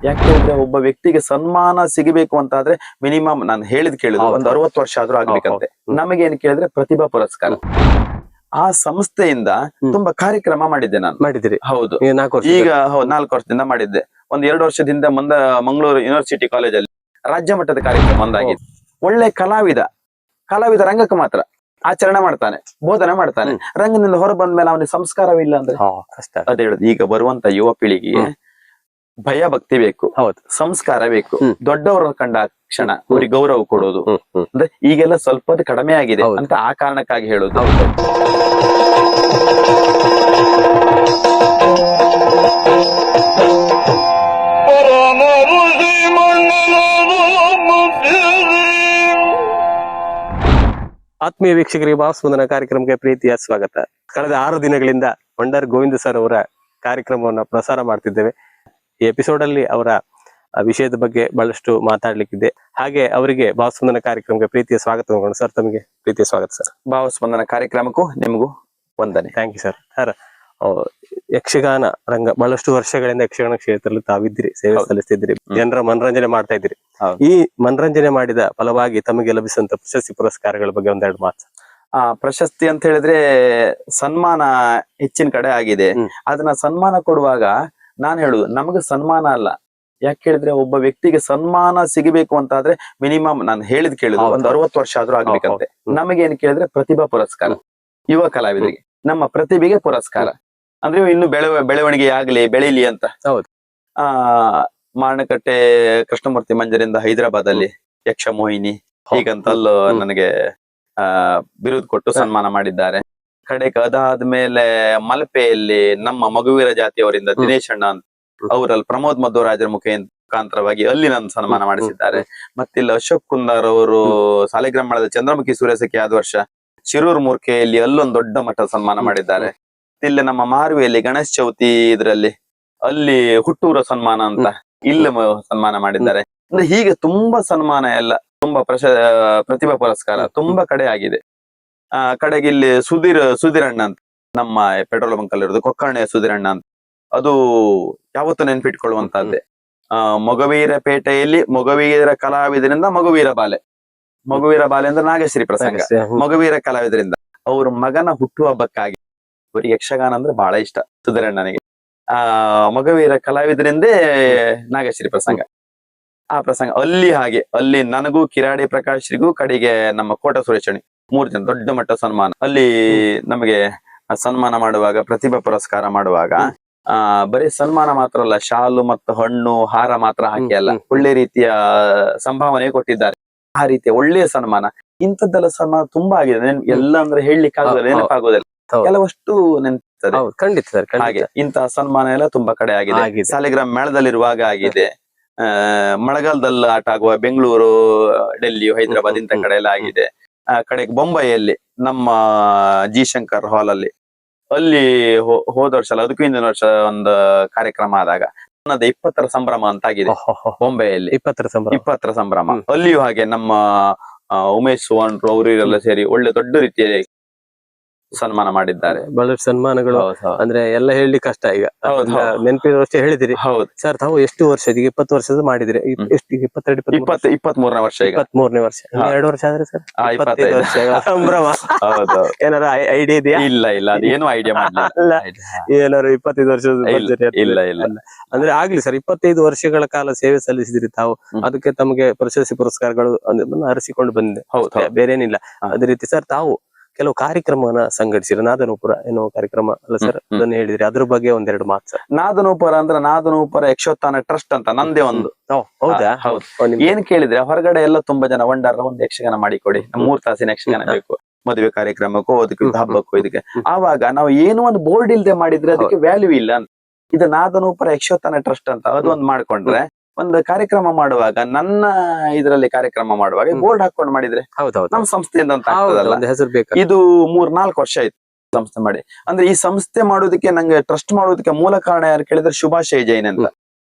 ಯಾಕೆ ಹೇಳಿದ್ರೆ ಒಬ್ಬ ವ್ಯಕ್ತಿಗೆ ಸನ್ಮಾನ ಸಿಗಬೇಕು ಅಂತ ಆದ್ರೆ ಮಿನಿಮಮ್ ನಾನು ಹೇಳಿದ್ ಕೇಳುದು ಒಂದು 60 ವರ್ಷ ಆದ್ರೂ ಆಗ್ಬೇಕಂತೆ. ನಮಗೆ ಏನ್ ಕೇಳಿದ್ರೆ ಪ್ರತಿಭಾ ಪುರಸ್ಕಾರ ಆ ಸಂಸ್ಥೆಯಿಂದ ತುಂಬಾ ಕಾರ್ಯಕ್ರಮ ಮಾಡಿದ್ದೆ ನಾನು. ಮಾಡಿದಿರಿ? ಹೌದು, ಈಗ 4 ವರ್ಷದಿಂದ ಮಾಡಿದ್ದೆ. ಒಂದ್ 2 ವರ್ಷದಿಂದ ಮಂಗಳೂರು ಯೂನಿವರ್ಸಿಟಿ ಕಾಲೇಜಲ್ಲಿ ರಾಜ್ಯ ಮಟ್ಟದ ಕಾರ್ಯಕ್ರಮ ಒಂದಾಗಿದೆ. ಒಳ್ಳೆ ಕಲಾವಿದ ರಂಗಕ್ಕೆ ಮಾತ್ರ ಆಚರಣೆ ಮಾಡ್ತಾನೆ, ಬೋಧನೆ ಮಾಡ್ತಾನೆ. ರಂಗದಿಂದ ಹೊರ ಬಂದ್ಮೇಲೆ ಅವನಿಗೆ ಸಂಸ್ಕಾರವಿಲ್ಲ ಅಂದ್ರೆ ಅದ್ ಹೇಳುದು. ಈಗ ಬರುವಂತ ಯುವ ಪೀಳಿಗೆಗೆ ಭಯ ಭಕ್ತಿ ಬೇಕು, ಸಂಸ್ಕಾರ ಬೇಕು. ದೊಡ್ಡವರ ಕಂಡ ಕ್ಷಣ ಅವ್ರಿಗೆ ಗೌರವ ಕೊಡೋದು ಅಂದ್ರೆ ಈಗೆಲ್ಲ ಸ್ವಲ್ಪ ಕಡಿಮೆ ಆಗಿದೆ ಅಂತ ಆ ಕಾರಣಕ್ಕಾಗಿ ಹೇಳುದು. ಆತ್ಮೀಯ ವೀಕ್ಷಕರಿಗೆ ಭಾವಸ್ಪಂದನ ಕಾರ್ಯಕ್ರಮಕ್ಕೆ ಪ್ರೀತಿಯ ಸ್ವಾಗತ. ಕಳೆದ 6 ದಿನಗಳಿಂದ ವಂಡರ್ ಗೋವಿಂದ ಸರ್ ಅವರ ಕಾರ್ಯಕ್ರಮವನ್ನ ಪ್ರಸಾರ ಮಾಡ್ತಿದ್ದೇವೆ. ಈ ಎಪಿಸೋಡ್ ಅಲ್ಲಿ ಅವರ ವಿಷಯದ ಬಗ್ಗೆ ಬಹಳಷ್ಟು ಮಾತಾಡ್ಲಿಕ್ಕಿದೆ. ಹಾಗೆ ಅವರಿಗೆ ಭಾವಸ್ಪಂದನ ಕಾರ್ಯಕ್ರಮಕ್ಕೆ ಪ್ರೀತಿಯ ಸ್ವಾಗತ. ಸರ್, ತಮಗೆ ಪ್ರೀತಿಯ ಸ್ವಾಗತ ಸರ್. ಭಾವಸ್ಪಂದನ ಕಾರ್ಯಕ್ರಮಕ್ಕೂ ನಿಮಗೂ ವಂದನೆ. Thank you sir. Sir, Yakshagana ರಂಗ ಬಹಳಷ್ಟು ವರ್ಷಗಳಿಂದ ಯಕ್ಷಗಾನ ಕ್ಷೇತ್ರದಲ್ಲಿ ತಾವಿದ್ರಿ, ಸೇವೆ ಸಲ್ಲಿಸ್ತಿದ್ರಿ, ಜನರ ಮನರಂಜನೆ ಮಾಡ್ತಾ ಇದ್ರಿ. ಈ ಮನರಂಜನೆ ಮಾಡಿದ ಫಲವಾಗಿ ತಮಗೆ ಲಭಿಸಿದಂತ ಪ್ರಶಸ್ತಿ ಪುರಸ್ಕಾರಗಳ ಬಗ್ಗೆ ಒಂದೆರಡು ಮಾತು. ಪ್ರಶಸ್ತಿ ಅಂತ ಹೇಳಿದ್ರೆ ಸನ್ಮಾನ ಹೆಚ್ಚಿನ ಕಡೆ ಆಗಿದೆ. ಅದನ್ನ ಸನ್ಮಾನ ಕೊಡುವಾಗ ನಾನ್ ಹೇಳುದು ನಮಗೆ ಸನ್ಮಾನ ಅಲ್ಲ. ಯಾಕೆ ಹೇಳಿದ್ರೆ ಒಬ್ಬ ವ್ಯಕ್ತಿಗೆ ಸನ್ಮಾನ ಸಿಗಬೇಕು ಅಂತ ಆದ್ರೆ ಮಿನಿಮಮ್ ನಾನು ಹೇಳಿದ್ ಕೇಳುದು ಒಂದು 60 ವರ್ಷ ಆದ್ರೂ ಆಗ್ಬೇಕಂತೆ. ನಮಗೆ ಏನ್ ಕೇಳಿದ್ರೆ ಪ್ರತಿಭಾ ಪುರಸ್ಕಾರ, ಯುವ ಕಲಾವಿದರಿಗೆ ನಮ್ಮ ಪ್ರತಿಭೆಗೆ ಪುರಸ್ಕಾರ ಅಂದ್ರೆ ಇನ್ನು ಬೆಳವಣಿಗೆ ಆಗ್ಲಿ, ಬೆಳೀಲಿ ಅಂತ. ಮಾರಣಕಟ್ಟೆ ಕೃಷ್ಣಮೂರ್ತಿ ಮಂಜರಿಂದ ಹೈದರಾಬಾದ್ ಅಲ್ಲಿ ಯಕ್ಷ ಮೋಹಿನಿ ಹೀಗಂತಲ್ಲೂ ನನಗೆ ಬಿರುದು ಕೊಟ್ಟು ಸನ್ಮಾನ ಮಾಡಿದ್ದಾರೆ. ಕಡೆಗೆ ಅದಾದ್ಮೇಲೆ ಮಲ್ಪೆಯಲ್ಲಿ ನಮ್ಮ ಮಗುವೀರ ಜಾತಿಯವರಿಂದ ದಿನೇಶ್ ಅಣ್ಣ ಅಂತ ಅವರಲ್ಲಿ ಪ್ರಮೋದ್ ಮಧ್ವರಾಜರ ಮುಖಾಂತರವಾಗಿ ಅಲ್ಲಿ ನನ್ನ ಸನ್ಮಾನ ಮಾಡಿಸಿದ್ದಾರೆ. ಮತ್ತಿಲ್ಲಿ ಅಶೋಕ್ ಕುಂದಾರ್ ಅವರು ಸಾಲಿಗ್ರಾಮ ಮಠದ ಚಂದ್ರಮುಖಿ ಸೂರ್ಯಸಖಿ ಆದ ವರ್ಷ ಶಿರೂರ್ ಮೂರ್ಖೆಯಲ್ಲಿ ಅಲ್ಲೊಂದು ದೊಡ್ಡ ಮಟ್ಟದ ಸನ್ಮಾನ ಮಾಡಿದ್ದಾರೆ. ಇಲ್ಲಿ ನಮ್ಮ ಮಾರುವೆಯಲ್ಲಿ ಗಣೇಶ್ ಚೌತಿ ಇದ್ರಲ್ಲಿ ಅಲ್ಲಿ ಹುಟ್ಟೂರ ಸನ್ಮಾನ ಅಂತ ಇಲ್ಲಿ ಸನ್ಮಾನ ಮಾಡಿದ್ದಾರೆ. ಅಂದ್ರೆ ಹೀಗೆ ತುಂಬಾ ಸನ್ಮಾನ ಎಲ್ಲ, ತುಂಬಾ ಪ್ರತಿಭಾ ಪುರಸ್ಕಾರ ತುಂಬಾ ಕಡೆ ಆಗಿದೆ. ಕಡೆಗೆ ಇಲ್ಲಿ ಸುಧೀರಣ್ಣ ಅಂತ ನಮ್ಮ ಪೆಟ್ರೋಲ್ ಬಂಕ್ ಅಲ್ಲಿ ಇರೋದು, ಕೊಕ್ಕರ್ಣೆಯ ಸುಧೀರಣ್ಣ ಅಂತ, ಅದು ಯಾವತ್ತೂ ನೆನ್ಪಿಟ್ಕೊಳ್ಳುವಂತಹದ್ದೇ. ಮೊಗವೀರ ಪೇಟೆಯಲ್ಲಿ ಮೊಗವೀರ ಕಲಾವಿದರಿಂದ ಮಗುವೀರ ಬಾಲೆ ಅಂದ್ರೆ ನಾಗಶ್ರೀ ಪ್ರಸಂಗ, ಮಗುವೀರ ಕಲಾವಿದರಿಂದ ಅವ್ರ ಮಗನ ಹುಟ್ಟುಹಬ್ಬಕ್ಕಾಗಿ, ಅವರಿಗೆ ಯಕ್ಷಗಾನ ಅಂದ್ರೆ ಬಹಳ ಇಷ್ಟ ಸುಧೀರಣ್ಣನಿಗೆ. ಮಗುವೀರ ಕಲಾವಿದರಿಂದೇ ನಾಗಶ್ರೀ ಪ್ರಸಂಗ, ಆ ಪ್ರಸಂಗ ಅಲ್ಲಿ ನನಗೂ ಕಿರಾಡಿ ಪ್ರಕಾಶ್ರಿಗೂ ಕಡೆಗೆ ನಮ್ಮ ಕೋಟ ಸುರೇಶಣಿ 3 ಜನ ದೊಡ್ಡ ಮಟ್ಟ ಸನ್ಮಾನ. ಅಲ್ಲಿ ನಮಗೆ ಸನ್ಮಾನ ಮಾಡುವಾಗ ಪ್ರತಿಭಾ ಪುರಸ್ಕಾರ ಮಾಡುವಾಗ ಬರೀ ಸನ್ಮಾನ ಮಾತ್ರ ಅಲ್ಲ, ಶಾಲು ಮತ್ತು ಹಣ್ಣು ಹಾರ ಮಾತ್ರ ಹಾಕಿ ಅಲ್ಲ, ಒಳ್ಳೆ ರೀತಿಯ ಸಂಭಾವನೆ ಕೊಟ್ಟಿದ್ದಾರೆ. ಆ ರೀತಿಯ ಒಳ್ಳೆಯ ಸನ್ಮಾನ, ಇಂಥದ್ದೆಲ್ಲ ಸನ್ಮಾನ ತುಂಬಾ ಆಗಿದೆ. ಎಲ್ಲ ಅಂದ್ರೆ ಹೇಳಲಿಕ್ಕೆ ಆಗೋದಿಲ್ಲ, ನೆನಪಾಗೋದಿಲ್ಲ, ಕೆಲವಷ್ಟು ನೆನಪಿರ್ತದೆ. ಖಂಡಿತ ಹಾಗೆ ಇಂತಹ ಸನ್ಮಾನ ಎಲ್ಲ ತುಂಬಾ ಕಡೆ ಆಗಿದೆ. ಸಾಲಿಗ್ರಾಮ ಮೇಳದಲ್ಲಿರುವಾಗ ಆಗಿದೆ, ಮಳೆಗಾಲದಲ್ಲಿ ಆಟ ಆಗುವ ಬೆಂಗಳೂರು, ಡೆಲ್ಲಿ, ಹೈದರಾಬಾದ್ ಇಂಥ ಕಡೆ ಎಲ್ಲ ಆಗಿದೆ. ಕಡೆಗೆ ಬೊಂಬೈಯಲ್ಲಿ ನಮ್ಮ ಜಿ ಶಂಕರ್ ಹಾಲ್ ಅಲ್ಲಿ ಹೋದ ವರ್ಷ ಅಲ್ಲ ಅದಕ್ಕೂ ಹಿಂದಿನ ವರ್ಷ ಒಂದು ಕಾರ್ಯಕ್ರಮ ಆದಾಗ 20ರ ಸಂಭ್ರಮ ಅಂತ ಆಗಿದೆ ಬೊಂಬೈಯಲ್ಲಿ. 20ರ ಸಂಭ್ರಮ ಅಲ್ಲಿಯೂ ಹಾಗೆ ನಮ್ಮ ಉಮೇಶ್ ಸುವರ್ಣ ಅವರೆಲ್ಲ ಸೇರಿ ಒಳ್ಳೆ ದೊಡ್ಡ ರೀತಿಯಲ್ಲಿ ಸನ್ಮಾನ ಮಾಡಿದ್ದಾರೆ. ಬಹಳಷ್ಟು ಸನ್ಮಾನಗಳು ಅಂದ್ರೆ ಎಲ್ಲ ಹೇಳಲಿಕ್ಕೆ ಕಷ್ಟ. ಈಗ ನೆನಪಿನ ವರ್ಷ ಹೇಳಿದಿರಿ. ಹೌದು ಸರ್, ತಾವು ಎಷ್ಟು ವರ್ಷ? 20 ವರ್ಷದ ಮಾಡಿದ್ರಿ. ಎಷ್ಟು? 23ನೇ ವರ್ಷ. 23ನೇ ವರ್ಷ. 2 ವರ್ಷ ಆದ್ರೆ ಸರ್ 25 ವರ್ಷ ಸಂಭ್ರಮ. ಏನಾರ ಐಡಿಯಾ ಇದೆಯಾ? ಇಲ್ಲ ಅದೇನು ಐಡಿಯಾ ಮಾಡಲಿಲ್ಲ. ಏನಾರು 25 ವರ್ಷದ ಇಲ್ಲ ಅಂದ್ರೆ ಆಗ್ಲಿ ಸರ್. 25 ವರ್ಷಗಳ ಕಾಲ ಸೇವೆ ಸಲ್ಲಿಸಿದ್ರಿ ತಾವು. ಅದಕ್ಕೆ ತಮಗೆ ಪ್ರಶಸ್ತಿ ಪುರಸ್ಕಾರಗಳು ಅರಸಿಕೊಂಡು ಬಂದಿದೆ, ಬೇರೆ ಏನಿಲ್ಲ. ಅದೇ ರೀತಿ ಸರ್, ತಾವು ಕೆಲವು ಕಾರ್ಯಕ್ರಮವನ್ನ ಸಂಘಟಿಸಿರ. ನಾದನೂಪುರ ಏನೋ ಕಾರ್ಯಕ್ರಮ ಅಲ್ಲ ಸರ್, ಅದನ್ನ ಹೇಳಿದ್ರಿ, ಅದ್ರ ಬಗ್ಗೆ ಒಂದೆರಡು ಮಾತು ಸರ್. ನಾದನೂಪುರ ಅಂದ್ರೆ ನಾದನೂಪುರ ಯಕ್ಷೋತ್ಥಾನ ಟ್ರಸ್ಟ್ ಅಂತ ನಂದೇ ಒಂದು. ಹೌದಾ? ಹೌದು. ಏನ್ ಕೇಳಿದ್ರೆ ಹೊರಗಡೆ ಎಲ್ಲ ತುಂಬಾ ಜನ ವಂಡರ್ ಒಂದು ಯಕ್ಷಗಾನ ಮಾಡಿಕೊಡಿ, 3 ತಾಸಿನ ಯಕ್ಷಗಾನ ಬೇಕು, ಮದುವೆ ಕಾರ್ಯಕ್ರಮಕ್ಕೂ ಅದಕ್ಕೆ ಹಬ್ಬಕ್ಕೂ ಇದಕ್ಕೆ. ಆವಾಗ ನಾವು ಏನೋ ಒಂದು ಬೋರ್ಡ್ ಇಲ್ದೆ ಮಾಡಿದ್ರೆ ಅದಕ್ಕೆ ವ್ಯಾಲ್ಯೂ ಇಲ್ಲ ಅಂತ. ಇದು ನಾದನೂಪುರ ಯಕ್ಷೋತ್ಥಾನ ಟ್ರಸ್ಟ್ ಅಂತ ಅದೊಂದು ಮಾಡ್ಕೊಂಡ್ರೆ, ಒಂದು ಕಾರ್ಯಕ್ರಮ ಮಾಡುವಾಗ ನನ್ನ ಇದರಲ್ಲಿ ಕಾರ್ಯಕ್ರಮ ಮಾಡುವಾಗ ಬೋರ್ಡ್ ಹಾಕೊಂಡು ಮಾಡಿದ್ರೆ ನಮ್ಮ ಸಂಸ್ಥೆಯಿಂದ ಅಂತ ಆಗ್ತದಲ್ಲ. ಇದು 3-4 ವರ್ಷ ಆಯ್ತು ಸಂಸ್ಥೆ ಮಾಡಿ. ಅಂದ್ರೆ ಈ ಸಂಸ್ಥೆ ಮಾಡೋದಕ್ಕೆ, ನಂಗೆ ಟ್ರಸ್ಟ್ ಮಾಡೋದಕ್ಕೆ ಮೂಲ ಕಾರಣ ಯಾರು ಕೇಳಿದ್ರೆ ಶುಭಾಶಯ ಜೈನ್ ಅಂತ.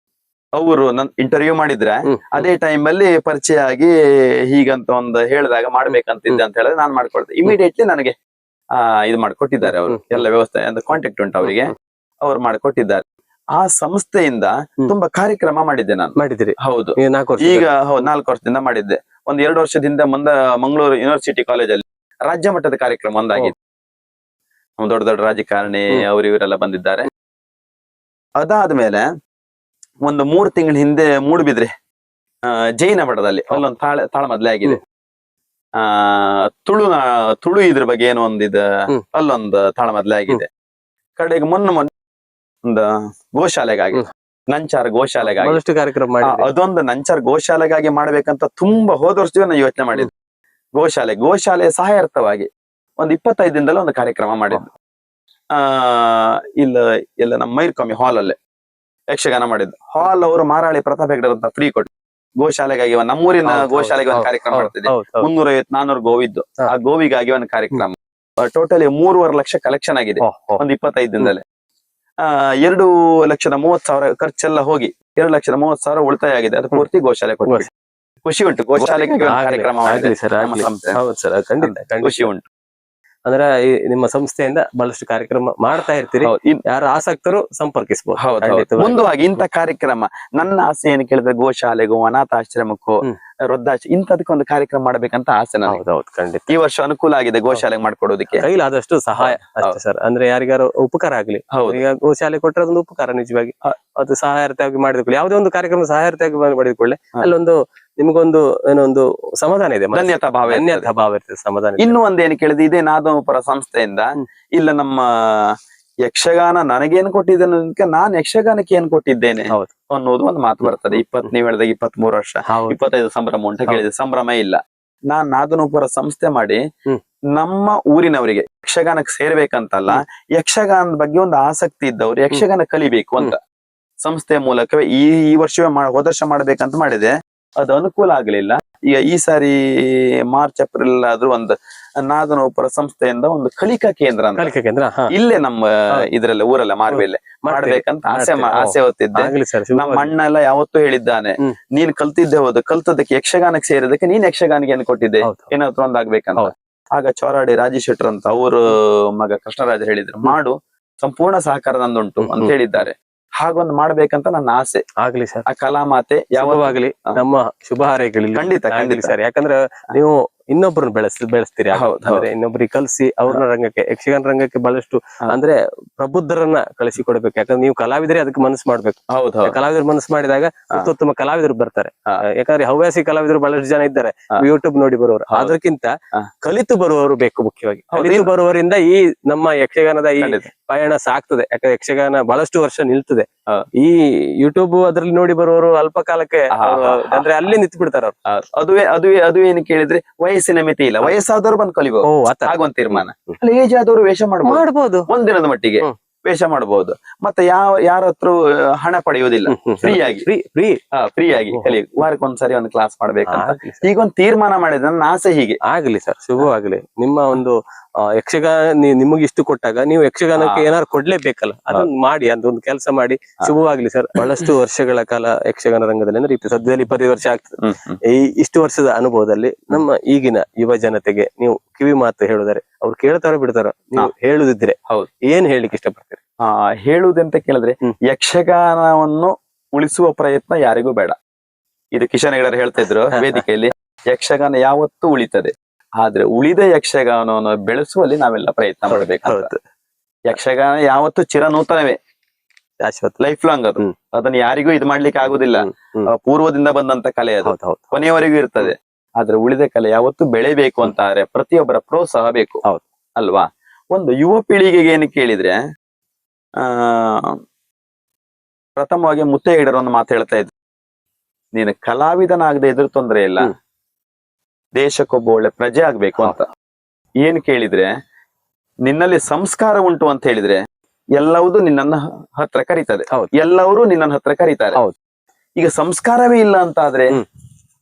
ಅವರು ನನ್ ಇಂಟರ್ವ್ಯೂ ಮಾಡಿದ್ರೆ ಅದೇ ಟೈಮ್ ಅಲ್ಲಿ ಪರಿಚಯ ಆಗಿ ಹೀಗಂತ ಒಂದು ಹೇಳಿದಾಗ ಮಾಡ್ಬೇಕಂತಿದ್ದೆ ಅಂತ ಹೇಳಿದ್ರೆ ನಾನ್ ಮಾಡ್ಕೊಳ್ತೆ. ಇಮಿಡಿಯೇಟ್ಲಿ ನನಗೆ ಇದು ಮಾಡ್ಕೊಟ್ಟಿದ್ದಾರೆ ಅವರು. ಎಲ್ಲ ವ್ಯವಸ್ಥೆ ಅಂದ್ರೆ ಕಾಂಟ್ಯಾಕ್ಟ್ ಉಂಟು ಅವರಿಗೆ, ಅವ್ರು ಮಾಡ್ಕೊಟ್ಟಿದ್ದಾರೆ. ಆ ಸಂಸ್ಥೆಯಿಂದ ತುಂಬಾ ಕಾರ್ಯಕ್ರಮ ಮಾಡಿದ್ದೆ ನಾನು. ಮಾಡಿದಿರಿ? ಹೌದು, ನೀವು 4 ವರ್ಷ ಈಗ 4 ವರ್ಷದಿಂದ ಮಾಡಿದ್ದೆ. ಒಂದ್ 2 ವರ್ಷದಿಂದ ಮಂಗಳೂರು ಯೂನಿವರ್ಸಿಟಿ ಕಾಲೇಜಲ್ಲಿ ರಾಜ್ಯ ಮಟ್ಟದ ಕಾರ್ಯಕ್ರಮ ಒಂದಾಗಿದೆ. ದೊಡ್ಡ ದೊಡ್ಡ ರಾಜಕಾರಣಿ ಅವರು ಇವರೆಲ್ಲ ಬಂದಿದ್ದಾರೆ. ಅದಾದ್ಮೇಲೆ ಒಂದು 3 ತಿಂಗಳ ಹಿಂದೆ ಮೂಡುಬಿದ್ರೆ ಜೈನ ಮಠದಲ್ಲಿ ಅಲ್ಲೊಂದು ತಾಳಮದ್ಲೆ ಆಗಿದೆ. ತುಳು ಇದ್ರ ಬಗ್ಗೆ ಏನೋ ಅಲ್ಲೊಂದು ತಾಳಮದ್ಲೆ ಆಗಿದೆ. ಕಡೆಗೆ ಮೊನ್ನೆ ಒಂದು ಗೋಶಾಲೆಗಾಗಿ, ನಂಚಾರ್ ಗೋಶಾಲೆಗಾಗಿ ಕಾರ್ಯಕ್ರಮ ಅದೊಂದು ನಂಚಾರ್ ಗೋಶಾಲೆಗಾಗಿ ಮಾಡ್ಬೇಕಂತ ತುಂಬಾ ಹೋದ ವರ್ಷ ನಾನು ಯೋಚನೆ ಮಾಡಿದ್ದೆ. ಗೋಶಾಲೆ ಸಹಾಯಾರ್ಥವಾಗಿ ಒಂದು 25 ದಿನದಲ್ಲಿ ಒಂದು ಕಾರ್ಯಕ್ರಮ ಮಾಡಿದ್ದು. ಇಲ್ಲ ನಮ್ಮ ಮೈರ್ಕಮ್ಮಿ ಹಾಲ್ ಅಲ್ಲೇ ಯಕ್ಷಗಾನ ಮಾಡಿದ್ದು. ಹಾಲ್ ಅವರು ಮಾರಾಳಿ ಪ್ರತಾಪ್ ಹೆಗ್ಡೆ ಅಂತ ಫ್ರೀ ಕೊಟ್ಟು ಗೋಶಾಲೆಗಾಗಿ ನಮ್ಮೂರಿನ ಗೋಶಾಲೆಗೆ ಒಂದು ಕಾರ್ಯಕ್ರಮ ಮಾಡ್ತಿದ್ದೆ. 350-400 ಗೋವಿದ್ದು. ಆ ಗೋವಿಗಾಗಿ ಒಂದು ಕಾರ್ಯಕ್ರಮ. ಟೋಟಲಿ 3.5 ಲಕ್ಷ ಕಲೆಕ್ಷನ್ ಆಗಿದೆ ಒಂದು 25 ದಿನದಲ್ಲಿ. 2,30,000 ಖರ್ಚೆಲ್ಲ ಹೋಗಿ 2,30,000 ಉಳಿತಾಯ ಆಗಿದೆ. ಅದು ಪೂರ್ತಿ ಗೋಶಾಲೆ ಕೊಟ್ಟು ಖುಷಿ ಉಂಟು. ಗೋಶಾಲೆಗೆ ಕಾರ್ಯಕ್ರಮ ಖುಷಿ ಉಂಟು. ಅಂದ್ರೆ ನಿಮ್ಮ ಸಂಸ್ಥೆಯಿಂದ ಬಹಳಷ್ಟು ಕಾರ್ಯಕ್ರಮ ಮಾಡ್ತಾ ಇರ್ತೀರಿ. ಯಾರು ಆಸಕ್ತರು ಸಂಪರ್ಕಿಸಬಹುದು. ಮುಂದುವಾಗಿ ಇಂಥ ಕಾರ್ಯಕ್ರಮ ನನ್ನ ಆಸೆ ಏನು ಕೇಳಿದ್ರೆ ಗೋಶಾಲೆಗೂ ಅನಾಥಾಶ್ರಮಕ್ಕೂ ವೃದ್ಧಾಶ್ರಮ ಇಂಥದಕ್ಕೆ ಒಂದು ಕಾರ್ಯಕ್ರಮ ಮಾಡ್ಬೇಕಂತ ಆಸೆ ನನಗೆ. ಖಂಡಿತ ಈ ವರ್ಷ ಅನುಕೂಲ ಆಗಿದೆ ಗೋಶಾಲೆ ಮಾಡ್ಕೊಡೋದಕ್ಕೆ. ಕೈಲಾದಷ್ಟು ಸಹಾಯ ಅಷ್ಟೇ ಸರ್. ಅಂದ್ರೆ ಯಾರಿಗಾರು ಉಪಕಾರ ಆಗ್ಲಿ. ಈಗ ಗೋಶಾಲೆ ಕೊಟ್ಟರೆ ಅದೊಂದು ಉಪಕಾರ ನಿಜವಾಗಿ. ಅದು ಸಹಾಯಾರ್ಥವಾಗಿ ಮಾಡಿದ್ಕೊಳ್ಳಿ. ಯಾವುದೇ ಒಂದು ಕಾರ್ಯಕ್ರಮ ಸಹಾಯಾರ್ಥವಾಗಿ ಮಾಡಿದ್ಕೊಳ್ಳಿ ಅಲ್ಲೊಂದು ನಿಮಗೊಂದು ಏನೋ ಒಂದು ಸಮಾಧಾನ ಇದೆ, ಧನ್ಯತಾ ಭಾವ ಇರ್ತದೆ, ಸಮಾಧಾನ. ಇನ್ನು ಒಂದೇನು ಕೇಳಿದ್ರೆ ಇದೇ ನಾದೋಪುರ ಸಂಸ್ಥೆಯಿಂದ ಇಲ್ಲ ನಮ್ಮ ಯಕ್ಷಗಾನ ನನಗೇನು ಕೊಟ್ಟಿದ್ದೇನೆ ಅನ್ನೋದಕ್ಕೆ ನಾನು ಯಕ್ಷಗಾನಕ್ಕೆ ಏನ್ ಕೊಟ್ಟಿದ್ದೇನೆ ಅನ್ನೋದು ಒಂದು ಮಾತು ಬರ್ತದೆ. ನೀವು ಹೇಳಿದಾಗ 23 ವರ್ಷ 25 ಸಂಭ್ರಮ ಅಂತ ಕೇಳಿದ್ರೆ ಸಂಭ್ರಮ ಇಲ್ಲ. ನಾನ್ ನಾದನೂಪುರ ಸಂಸ್ಥೆ ಮಾಡಿ ನಮ್ಮ ಊರಿನವರಿಗೆ ಯಕ್ಷಗಾನಕ್ಕೆ ಸೇರ್ಬೇಕಂತಲ್ಲ, ಯಕ್ಷಗಾನದ ಬಗ್ಗೆ ಒಂದು ಆಸಕ್ತಿ ಇದ್ದವ್ರು ಯಕ್ಷಗಾನ ಕಲಿಬೇಕು ಅಂತ ಸಂಸ್ಥೆಯ ಮೂಲಕವೇ ಈ ವರ್ಷವೇ ಹೋದ ವರ್ಷ ಮಾಡ್ಬೇಕಂತ ಮಾಡಿದೆ. ಅದು ಅನುಕೂಲ ಆಗ್ಲಿಲ್ಲ. ಈಗ ಈ ಸಾರಿ ಮಾರ್ಚ್ ಏಪ್ರಿಲ್ ಆದ್ರೂ ಒಂದು ನಾದನೂಪುರ ಸಂಸ್ಥೆಯಿಂದ ಒಂದು ಕಲಿಕಾ ಕೇಂದ್ರ ಇಲ್ಲೇ ನಮ್ಮ ಇದ್ರಲ್ಲ ಊರಲ್ಲ ಮಾರ್ವೆಲ್ಲೇ ಮಾಡ್ಬೇಕಂತ ಆಸೆ ಹೊತ್ತಿದ್ದೆ. ನಮ್ಮ ಅಣ್ಣ ಎಲ್ಲ ಯಾವತ್ತೂ ಹೇಳಿದ್ದಾನೆ, ನೀನ್ ಕಲ್ತಿದ್ದೆ ಹೋದ ಕಲ್ತದಕ್ಕೆ ಯಕ್ಷಗಾನಕ್ಕೆ ಸೇರಿದಕ್ಕೆ ನೀನ್ ಯಕ್ಷಗಾನಿಗೆ ಏನ್ ಕೊಟ್ಟಿದ್ದೆ, ಏನಾದ್ರು ಒಂದಾಗ್ಬೇಕಂತ. ಆಗ ಚೋರಾಡಿ ರಾಜೇಶ್ ಶೆಟ್ರ್ ಅಂತ ಅವ್ರ ಮಗ ಕೃಷ್ಣರಾಜ ಹೇಳಿದ್ರು, ಮಾಡು, ಸಂಪೂರ್ಣ ಸಹಕಾರ ನಂದುಂಟು ಅಂತ ಹೇಳಿದ್ದಾರೆ. ಹಾಗೊಂದು ಮಾಡ್ಬೇಕಂತ ನನ್ನ ಆಸೆ. ಆಗ್ಲಿ ಸರ್. ಆ ಕಲಾಮಾತೆ ಯಾವಾಗ್ಲಿ ನಮ್ಮ ಶುಭ ಹಾರೈಕೆಗಳು. ಖಂಡಿತ ಸರ್. ಯಾಕಂದ್ರೆ ನೀವು ಇನ್ನೊಬ್ಬರನ್ನ ಬೆಳೆಸ್ತೀರಿ. ಅಂದ್ರೆ ಇನ್ನೊಬ್ರಿಗೆ ಕಲಿಸಿ ಅವ್ರನ್ನ ರಂಗಕ್ಕೆ, ಯಕ್ಷಗಾನ ರಂಗಕ್ಕೆ ಬಹಳಷ್ಟು ಅಂದ್ರೆ ಪ್ರಬುದ್ಧರನ್ನ ಕಳಿಸಿ ಕೊಡ್ಬೇಕು. ಯಾಕಂದ್ರೆ ನೀವು ಕಲಾವಿದರೇ ಅದಕ್ಕೆ ಮನಸ್ಸು ಮಾಡ್ಬೇಕು. ಕಲಾವಿದರು ಮನಸ್ಸು ಮಾಡಿದಾಗ ಉತ್ತಮ ಕಲಾವಿದರು ಬರ್ತಾರೆ. ಯಾಕಂದ್ರೆ ಹವ್ಯಾಸಿ ಕಲಾವಿದರು ಬಹಳಷ್ಟು ಜನ ಇದ್ದಾರೆ, ಯೂಟ್ಯೂಬ್ ನೋಡಿ ಬರುವವರು. ಅದಕ್ಕಿಂತ ಕಲಿತು ಬರುವವರು ಬೇಕು ಮುಖ್ಯವಾಗಿ. ಕಲಿತು ಬರುವವರಿಂದ ಈ ನಮ್ಮ ಯಕ್ಷಗಾನದ ಈ ಪಯಣ ಸಾಕ್ತದೆ. ಯಾಕಂದ್ರೆ ಯಕ್ಷಗಾನ ಬಹಳಷ್ಟು ವರ್ಷ ನಿಲ್ತದೆ. ಈ ಯೂಟ್ಯೂಬ್ ಅದ್ರಲ್ಲಿ ನೋಡಿ ಬರುವವರು ಅಲ್ಪ ಕಾಲಕ್ಕೆ ಅಂದ್ರೆ ಅಲ್ಲಿ ನಿಂತು ಬಿಡ್ತಾರ ಅವ್ರು. ಅದು ಏನು ಕೇಳಿದ್ರೆ ವಯಸ್ಸಿನ ಮಿತಿ ಇಲ್ಲ, ವಯಸ್ಸಾದವರು ಬಂದು ಕಲಿಬಹುದು ಆಗೊಂದು ತೀರ್ಮಾನ. ಅಲ್ಲಿ ಏಜ್ ಆದವರು ವೇಷ ಮಾಡಬಹುದು, ಒಂದಿನದ ಮಟ್ಟಿಗೆ ವೇಷ ಮಾಡಬಹುದು. ಮತ್ತೆ ಯಾರ ಹತ್ರ ಹಣ ಪಡೆಯುವುದಿಲ್ಲ, ಫ್ರೀ ಆಗಿ ಕಲಿ. ವಾರಕ್ಕೊಂದ್ಸರಿ ಒಂದು ಕ್ಲಾಸ್ ಮಾಡ್ಬೇಕಂತ ಈಗೊಂದು ತೀರ್ಮಾನ ಮಾಡಿದ ನನ್ನ ಆಸೆ. ಹೀಗೆ ಆಗ್ಲಿ ಸರ್, ಶುಭವಾಗ್ಲಿ. ನಿಮ್ಮ ಒಂದು ಯಕ್ಷಗಾನ ನಿಮಗೆ ಇಷ್ಟು ಕೊಟ್ಟಾಗ ನೀವು ಯಕ್ಷಗಾನಕ್ಕೆ ಏನಾದ್ರು ಕೊಡ್ಲೇಬೇಕಲ್ಲ, ಅದನ್ನ ಮಾಡಿ, ಅದೊಂದು ಕೆಲಸ ಮಾಡಿ. ಶುಭವಾಗ್ಲಿ ಸರ್. ಬಹಳಷ್ಟು ವರ್ಷಗಳ ಕಾಲ ಯಕ್ಷಗಾನ ರಂಗದಲ್ಲಿ ಅಂದ್ರೆ ಸದ್ಯದಲ್ಲಿ 25 ವರ್ಷ ಆಗ್ತದೆ. ಇಷ್ಟು ವರ್ಷದ ಅನುಭವದಲ್ಲಿ ನಮ್ಮ ಈಗಿನ ಯುವ ಜನತೆಗೆ ನೀವು ಕಿವಿ ಮಾತು ಹೇಳಿದರೆ ಅವ್ರು ಕೇಳ್ತಾರೋ ಬಿಡ್ತಾರೋ, ನೀವು ಹೇಳುದಿದ್ರೆ ಏನ್ ಹೇಳಿಕ್ಕೆ ಇಷ್ಟಪಡ್ತೀರಿ? ಹೇಳುವುದಂತ ಕೇಳಿದ್ರೆ, ಯಕ್ಷಗಾನವನ್ನು ಉಳಿಸುವ ಪ್ರಯತ್ನ ಯಾರಿಗೂ ಬೇಡ. ಇದು ಕಿಶನ್ ಹೆಗಡೆ ಹೇಳ್ತಾ ಇದ್ರು ವೇದಿಕೆಯಲ್ಲಿ, ಯಕ್ಷಗಾನ ಯಾವತ್ತೂ ಉಳಿತದೆ, ಆದ್ರೆ ಉಳಿದ ಯಕ್ಷಗಾನವನ್ನು ಬೆಳೆಸುವಲ್ಲಿ ನಾವೆಲ್ಲ ಪ್ರಯತ್ನ ಮಾಡಬೇಕು. ಯಕ್ಷಗಾನ ಯಾವತ್ತೂ ಚಿರನೂತನವೇ, ಲೈಫ್ ಲಾಂಗ್. ಅದನ್ನ ಯಾರಿಗೂ ಇದು ಮಾಡ್ಲಿಕ್ಕೆ ಆಗುದಿಲ್ಲ. ಪೂರ್ವದಿಂದ ಬಂದಂತ ಕಲೆ ಅದು ಕೊನೆಯವರೆಗೂ ಇರ್ತದೆ. ಆದ್ರೆ ಉಳಿದ ಕಲೆ ಯಾವತ್ತೂ ಬೆಳೆಬೇಕು ಅಂತಾರೆ ಪ್ರತಿಯೊಬ್ಬರ ಪ್ರೋತ್ಸಾಹ ಬೇಕು ಅಲ್ವಾ? ಒಂದು ಯುವ ಪೀಳಿಗೆಗೆ ಏನು ಕೇಳಿದ್ರೆ, ಪ್ರಥಮವಾಗಿ ಮುತ್ತೆ ಹೆಗಡೆ ಒಂದು ಮಾತು ಹೇಳ್ತಾ ಇದ್ರು, ನೀನು ಕಲಾವಿದನಾಗದೆ ಇದ್ರ ತೊಂದ್ರೆ ಇಲ್ಲ, ದೇಶಕ್ಕೊಬ್ಬ ಒಳ್ಳೆ ಪ್ರಜೆ ಆಗ್ಬೇಕು ಅಂತ. ಏನ್ ಕೇಳಿದ್ರೆ, ನಿನ್ನಲ್ಲಿ ಸಂಸ್ಕಾರ ಉಂಟು ಅಂತ ಹೇಳಿದ್ರೆ ಎಲ್ಲವೂ ನಿನ್ನನ್ನ ಹತ್ರ ಕರೀತದೆ, ಎಲ್ಲರೂ ನಿನ್ನ ಹತ್ರ ಕರೀತಾರೆ. ಈಗ ಸಂಸ್ಕಾರವೇ ಇಲ್ಲ ಅಂತ ಆದ್ರೆ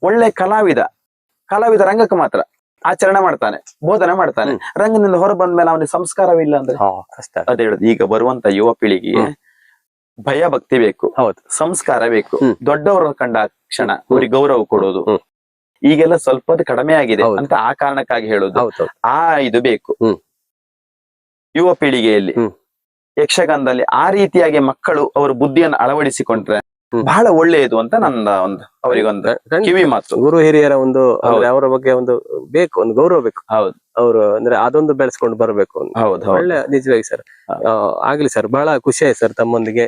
ಒಳ್ಳೆ ಕಲಾವಿದ ರಂಗಕ್ಕೆ ಮಾತ್ರ ಆಚರಣೆ ಮಾಡ್ತಾನೆ, ಬೋಧನೆ ಮಾಡ್ತಾನೆ. ರಂಗದಿಂದ ಹೊರ ಬಂದ್ಮೇಲೆ ಅವನಿಗೆ ಸಂಸ್ಕಾರವೇ ಇಲ್ಲ ಅಂದ್ರೆ ಕಷ್ಟ. ಅದೇ ಹೇಳುದು, ಈಗ ಬರುವಂತ ಯುವ ಪೀಳಿಗೆಗೆ ಭಯ ಭಕ್ತಿ ಬೇಕು, ಸಂಸ್ಕಾರ ಬೇಕು. ದೊಡ್ಡವರ ಕಂಡ ಕ್ಷಣ ಅವ್ರಿಗೆ ಗೌರವ ಕೊಡೋದು ಈಗೆಲ್ಲ ಸ್ವಲ್ಪ ಕಡಿಮೆ ಆಗಿದೆ ಅಂತ ಆ ಕಾರಣಕ್ಕಾಗಿ ಹೇಳೋದು. ಇದು ಬೇಕು ಯುವ ಪೀಳಿಗೆಯಲ್ಲಿ. ಯಕ್ಷಗಾನದಲ್ಲಿ ಆ ರೀತಿಯಾಗಿ ಮಕ್ಕಳು ಅವರ ಬುದ್ಧಿಯನ್ನು ಅಳವಡಿಸಿಕೊಂಡ್ರೆ ಬಹಳ ಒಳ್ಳೆಯದು ಅಂತ ನನ್ನ ಒಂದು ಅವರಿಗೊಂದು ಕಿವಿ ಮಾತು. ಗುರು ಹಿರಿಯರ ಒಂದು ಅಂದ್ರೆ ಅವರ ಬಗ್ಗೆ ಒಂದು ಬೇಕು, ಒಂದು ಗೌರವ ಬೇಕು. ಹೌದು, ಅವರು ಅಂದ್ರೆ ಅದೊಂದು ಬೆಳೆಸ್ಕೊಂಡು ಬರ್ಬೇಕು. ಹೌದು, ಒಳ್ಳೆ ನಿಜವಾಗಿ ಸರ್. ಆಗ್ಲಿ ಸರ್, ಬಹಳ ಖುಷಿ ಆಯ್ತು ಸರ್ ತಮ್ಮೊಂದಿಗೆ.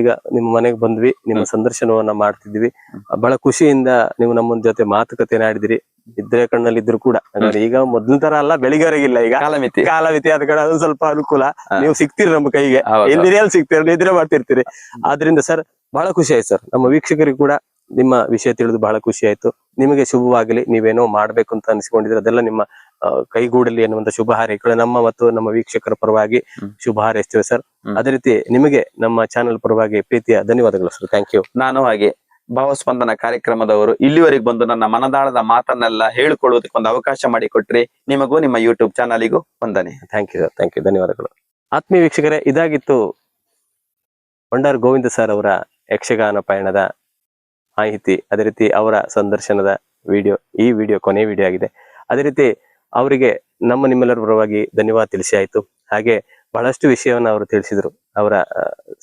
ಈಗ ನಿಮ್ಮ ಮನೆಗೆ ಬಂದ್ವಿ, ನಿಮ್ಮ ಸಂದರ್ಶನವನ್ನ ಮಾಡ್ತಿದ್ವಿ. ಬಹಳ ಖುಷಿಯಿಂದ ನೀವು ನಮ್ಮ ಜೊತೆ ಮಾತುಕತೆ ಆಡಿದಿರಿ. ಇದ್ರೆ ಕಣ್ಣಲ್ಲಿ ಇದ್ರು ಕೂಡ ಈಗ ಮೊದ್ಲ ತರ ಅಲ್ಲ, ಬೆಳಿಗ್ಗೆವರೆಗಿಲ್ಲ ಈಗ ಕಾಲಮಿತಿ ಅದ ಕಡೆ ಅದೊಂದು ಸ್ವಲ್ಪ ಅನುಕೂಲ. ನೀವು ಸಿಗ್ತೀರಿ ನಮ್ಮ ಕೈಗೆ, ಎಲ್ಲಿರಿ ಅಲ್ಲಿ ಸಿಗ್ತೀರಿ, ನಿದ್ರೆ ಮಾಡ್ತಿರ್ತೀರಿ. ಆದ್ರಿಂದ ಸರ್ ಬಹಳ ಖುಷಿ ಆಯ್ತು ಸರ್. ನಮ್ಮ ವೀಕ್ಷಕರಿಗೂ ಕೂಡ ನಿಮ್ಮ ವಿಷಯ ತಿಳಿದು ಬಹಳ ಖುಷಿ ಆಯ್ತು. ನಿಮಗೆ ಶುಭವಾಗಲಿ. ನೀವೇನೋ ಮಾಡ್ಬೇಕು ಅಂತ ಅನಿಸ್ಕೊಂಡಿದ್ರೆ ಅದೆಲ್ಲ ನಿಮ್ಮ ಕೈಗೂಡಲಿ ಅನ್ನುವಂತ ಶುಭ ಹಾರೈಕೆಗಳು ನಮ್ಮ ಮತ್ತು ನಮ್ಮ ವೀಕ್ಷಕರ ಪರವಾಗಿ ಶುಭ ಹಾರೈಸ್ತೇವೆ ಸರ್. ಅದೇ ರೀತಿ ನಿಮಗೆ ನಮ್ಮ ಚಾನೆಲ್ ಪರವಾಗಿ ಪ್ರೀತಿಯ ಧನ್ಯವಾದಗಳು ಸರ್. Thank you. ನಾನು ಹಾಗೆ ಭಾವಸ್ಪಂದನ ಕಾರ್ಯಕ್ರಮದವರು ಇಲ್ಲಿವರೆಗೆ ಬಂದು ನನ್ನ ಮನದಾಳದ ಮಾತನ್ನೆಲ್ಲ ಹೇಳಿಕೊಳ್ಳುವುದಕ್ಕೆ ಒಂದು ಅವಕಾಶ ಮಾಡಿಕೊಟ್ರಿ. ನಿಮಗೂ ನಿಮ್ಮ ಯೂಟ್ಯೂಬ್ ಚಾನಲಿಗೂ ವಂದನೆ. Thank you sir. Thank you. ಧನ್ಯವಾದಗಳು. ಆತ್ಮೀಯ ವೀಕ್ಷಕರೇ, ಇದಾಗಿತ್ತು ಬಂಡಾರ್ ಗೋವಿಂದ ಸರ್ ಅವರ ಯಕ್ಷಗಾನ ಪಯಣದ ಮಾಹಿತಿ. ಅದೇ ರೀತಿ ಅವರ ಸಂದರ್ಶನದ ವಿಡಿಯೋ. ಈ ವಿಡಿಯೋ ಕೊನೆಯ ವಿಡಿಯೋ ಆಗಿದೆ. ಅದೇ ರೀತಿ ಅವರಿಗೆ ನಮ್ಮ ನಿಮ್ಮೆಲ್ಲರ ಪರವಾಗಿ ಧನ್ಯವಾದ ತಿಳಿಸಿ ಆಯ್ತು. ಹಾಗೆ ಬಹಳಷ್ಟು ವಿಷಯವನ್ನ ಅವರು ತಿಳಿಸಿದ್ರು, ಅವರ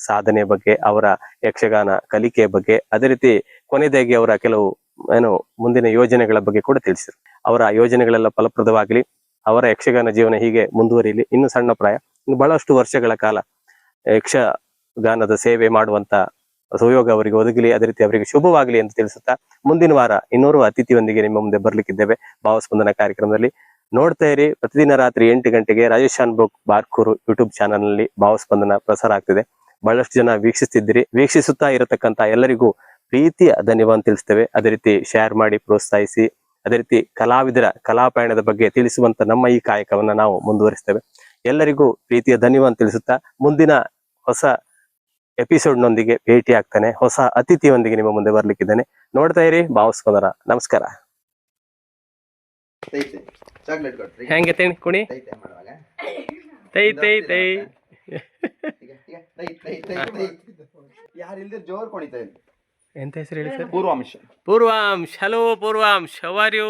ಸಾಧನೆ ಬಗ್ಗೆ, ಅವರ ಯಕ್ಷಗಾನ ಕಲಿಕೆಯ ಬಗ್ಗೆ. ಅದೇ ರೀತಿ ಕೊನೆಯದಾಗಿ ಅವರ ಕೆಲವು ಮುಂದಿನ ಯೋಜನೆಗಳ ಬಗ್ಗೆ ಕೂಡ ತಿಳಿಸಿದ್ರು. ಅವರ ಯೋಜನೆಗಳೆಲ್ಲ ಫಲಪ್ರದವಾಗಲಿ, ಅವರ ಯಕ್ಷಗಾನ ಜೀವನ ಹೀಗೆ ಮುಂದುವರಿಯಲಿ. ಇನ್ನು ಸಣ್ಣ ಪ್ರಾಯ, ಇನ್ನು ಬಹಳಷ್ಟು ವರ್ಷಗಳ ಕಾಲ ಯಕ್ಷಗಾನದ ಸೇವೆ ಮಾಡುವಂತ ಸುಯೋಗ ಅವರಿಗೆ ಒದಗಲಿ. ಅದೇ ರೀತಿ ಅವರಿಗೆ ಶುಭವಾಗಲಿ ಅಂತ ತಿಳಿಸುತ್ತಾ, ಮುಂದಿನ ವಾರ ಇನ್ನೋರ್ವ ಅತಿಥಿಯೊಂದಿಗೆ ನಿಮ್ಮ ಮುಂದೆ ಬರ್ಲಿಕ್ಕಿದ್ದೇವೆ ಭಾವಸ್ಪಂದನ ಕಾರ್ಯಕ್ರಮದಲ್ಲಿ. ನೋಡ್ತಾ ಇರಿ. ಪ್ರತಿದಿನ ರಾತ್ರಿ 8 ಗಂಟೆಗೆ Rajesh book Barkur YouTube channel ನಲ್ಲಿ ಭಾವಸ್ಪಂದನ ಪ್ರಸಾರ ಆಗ್ತಿದೆ. ಬಹಳಷ್ಟು ಜನ ವೀಕ್ಷಿಸ್ತಿದ್ದೀರಿ. ವೀಕ್ಷಿಸುತ್ತಾ ಇರತಕ್ಕಂತ ಎಲ್ಲರಿಗೂ ಪ್ರೀತಿಯ ಧನ್ಯವಾದ ತಿಳಿಸ್ತೇವೆ. ಅದೇ ರೀತಿ ಶೇರ್ ಮಾಡಿ ಪ್ರೋತ್ಸಾಹಿಸಿ. ಅದೇ ರೀತಿ ಕಲಾವಿದರ ಕಲಾಪಯಣದ ಬಗ್ಗೆ ತಿಳಿಸುವಂತ ನಮ್ಮ ಈ ಕಾಯಕವನ್ನ ನಾವು ಮುಂದುವರಿಸ್ತೇವೆ. ಎಲ್ಲರಿಗೂ ಪ್ರೀತಿಯ ಧನ್ಯವಾದ ತಿಳಿಸುತ್ತಾ, ಮುಂದಿನ ಹೊಸ ಎಪಿಸೋಡ್ ನೊಂದಿಗೆ ಭೇಟಿ ಆಗ್ತಾನೆ, ಹೊಸ ಅತಿಥಿಯೊಂದಿಗೆ ನಿಮ್ಮ ಮುಂದೆ ಬರ್ಲಿಕ್ಕಿದ್ದೇನೆ. ನೋಡ್ತಾ ಇರಿ ಭಾವಸ್ಪಂದನ. ನಮಸ್ಕಾರ. ಹೆಂಗೆ ತೇಣಿ ಕುಣಿ ತೈ ತೈ ತೈ ಎಂತ ಹೆಸರು ಹೇಳಿ sir? Purvansh. Purvansh. Hello Purvansh, how are you?